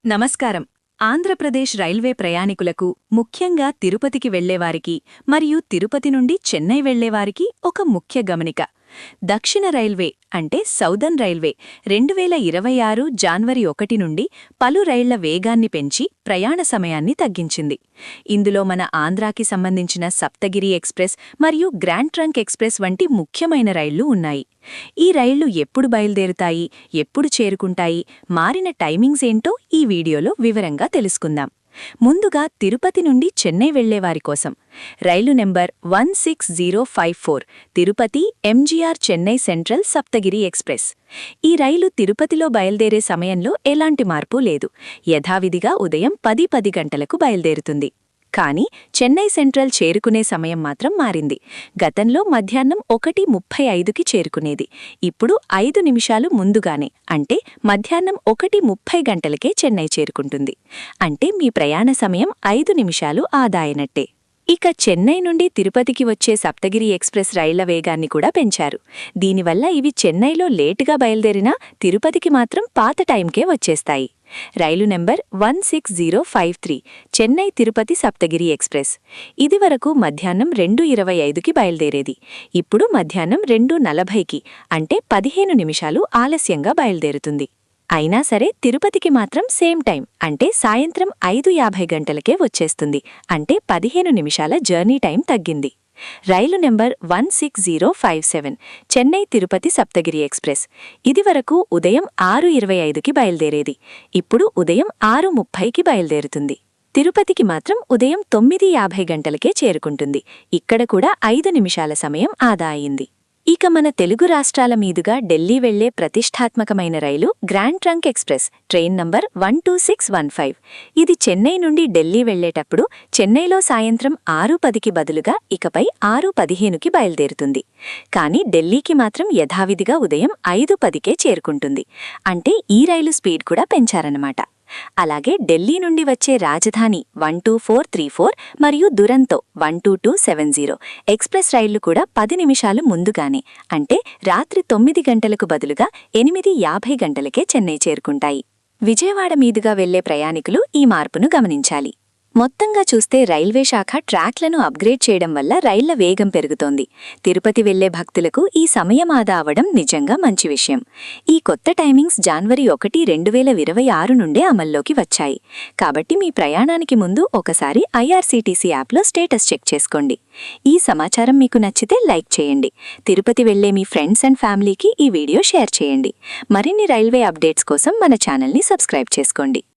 నమస్కారం. ఆంధ్రప్రదేశ్ రైల్వే ప్రయాణికులకు, ముఖ్యంగా తిరుపతికి వెళ్లేవారికి మరియు తిరుపతి నుండి చెన్నై వెళ్లేవారికి ఒక ముఖ్య గమనిక. దక్షిణ రైల్వే అంటే సౌదర్న్ రైల్వే 2026 జనవరి 1 నుండి పలు రైళ్ల వేగాన్ని పెంచి ప్రయాణ సమయాన్ని తగ్గించింది. ఇందులో మన ఆంధ్రాకి సంబంధించిన సప్తగిరి ఎక్స్ప్రెస్ మరియు గ్రాండ్ ట్రంక్ ఎక్స్ప్రెస్ వంటి ముఖ్యమైన రైళ్లు ఉన్నాయి. ఈ రైళ్లు ఎప్పుడు బయలుదేరుతాయి, ఎప్పుడు చేరుకుంటాయి, మారిన టైమింగ్స్ ఏంటో ఈ వీడియోలో వివరంగా తెలుసుకుందాం. ముందుగా తిరుపతి నుండి చెన్నై వెళ్లేవారి కోసం రైలు number 16054 Tirupati MGR Chennai central Saptagiri express. ఈ రైలు తిరుపతిలో బయలుదేరే సమయంలో ఎలాంటి మార్పు లేదు. యథావిధిగా ఉదయం 10:10 గంటలకు బయలుదేరుతుంది. కానీ చెన్నై సెంట్రల్ చేరుకునే సమయం మాత్రం మారింది. గతంలో మధ్యాహ్నం 1:35కి చేరుకునేది. ఇప్పుడు 5 నిమిషాలు ముందుగానే, అంటే మధ్యాహ్నం 1:30 గంటలకే చెన్నై చేరుకుంటుంది. అంటే మీ ప్రయాణ సమయం 5 నిమిషాలు ఆదా అయినట్టే. ఇక చెన్నై నుండి తిరుపతికి వచ్చే సప్తగిరి ఎక్స్ప్రెస్ రైళ్ల వేగాన్ని కూడా పెంచారు. దీనివల్ల ఇవి చెన్నైలో లేటుగా బయలుదేరినా తిరుపతికి మాత్రం పాత టైంకే వచ్చేస్తాయి. రైలు నెంబర్ 16053 చెన్నై తిరుపతి సప్తగిరి ఎక్స్ప్రెస్. ఇదివరకు మధ్యాహ్నం 2:25కి బయలుదేరేది. ఇప్పుడు మధ్యాహ్నం 2:40కి, అంటే 15 నిమిషాలు ఆలస్యంగా బయలుదేరుతుంది. అయినా సరే తిరుపతికి మాత్రం సేమ్ టైం, అంటే సాయంత్రం 5:50 గంటలకే వచ్చేస్తుంది. అంటే 15 నిమిషాల జర్నీ టైం తగ్గింది. రైలు నెంబర్ 16057 చెన్నై తిరుపతి సప్తగిరి ఎక్స్ప్రెస్. ఇదివరకు ఉదయం 6:25కి బయలుదేరేది. ఇప్పుడు ఉదయం 6:30కి బయలుదేరుతుంది. తిరుపతికి మాత్రం ఉదయం 9:50 గంటలకే చేరుకుంటుంది. ఇక్కడ కూడా 5 నిమిషాల సమయం ఆదా అయింది. ఇక మన తెలుగు రాష్ట్రాల మీదుగా ఢిల్లీ వెళ్లే ప్రతిష్టాత్మకమైన రైలు grand trunk express train number 12615. ఇది చెన్నై నుండి ఢిల్లీ వెళ్లేటప్పుడు చెన్నైలో సాయంత్రం 6:10కి బదులుగా ఇకపై 6:15కి బయలుదేరుతుంది. కానీ ఢిల్లీకి మాత్రం యథావిధిగా ఉదయం 5:10కే చేరుకుంటుంది. అంటే ఈ రైలు స్పీడ్ కూడా పెంచారన్నమాట. అలాగే ఢిల్లీ నుండి వచ్చే రాజధాని 12434 మరియు దురంతో 12270 ఎక్స్ప్రెస్ రైళ్లు కూడా 10 నిమిషాలు ముందుగానే, అంటే రాత్రి 9 గంటలకు బదులుగా 8:50 గంటలకే చెన్నై చేరుకుంటాయి. విజయవాడ మీదుగా వెళ్లే ప్రయాణికులు ఈ మార్పును గమనించాలి. మొత్తంగా చూస్తే రైల్వే శాఖ ట్రాక్లను అప్గ్రేడ్ చేయడం వల్ల రైళ్ల వేగం పెరుగుతోంది. తిరుపతి వెళ్లే భక్తులకు ఈ సమయం ఆదా అవడం నిజంగా మంచి విషయం. ఈ కొత్త టైమింగ్స్ జనవరి 1, 2026 నుండే అమల్లోకి వచ్చాయి. కాబట్టి మీ ప్రయాణానికి ముందు ఒకసారి ఐఆర్సీటీసీ యాప్లో స్టేటస్ చెక్ చేసుకోండి. ఈ సమాచారం మీకు నచ్చితే లైక్ చేయండి. తిరుపతి వెళ్లే మీ ఫ్రెండ్స్ అండ్ ఫ్యామిలీకి ఈ వీడియో షేర్ చేయండి. మరిన్ని రైల్వే అప్డేట్స్ కోసం మన ఛానల్ని సబ్స్క్రైబ్ చేసుకోండి.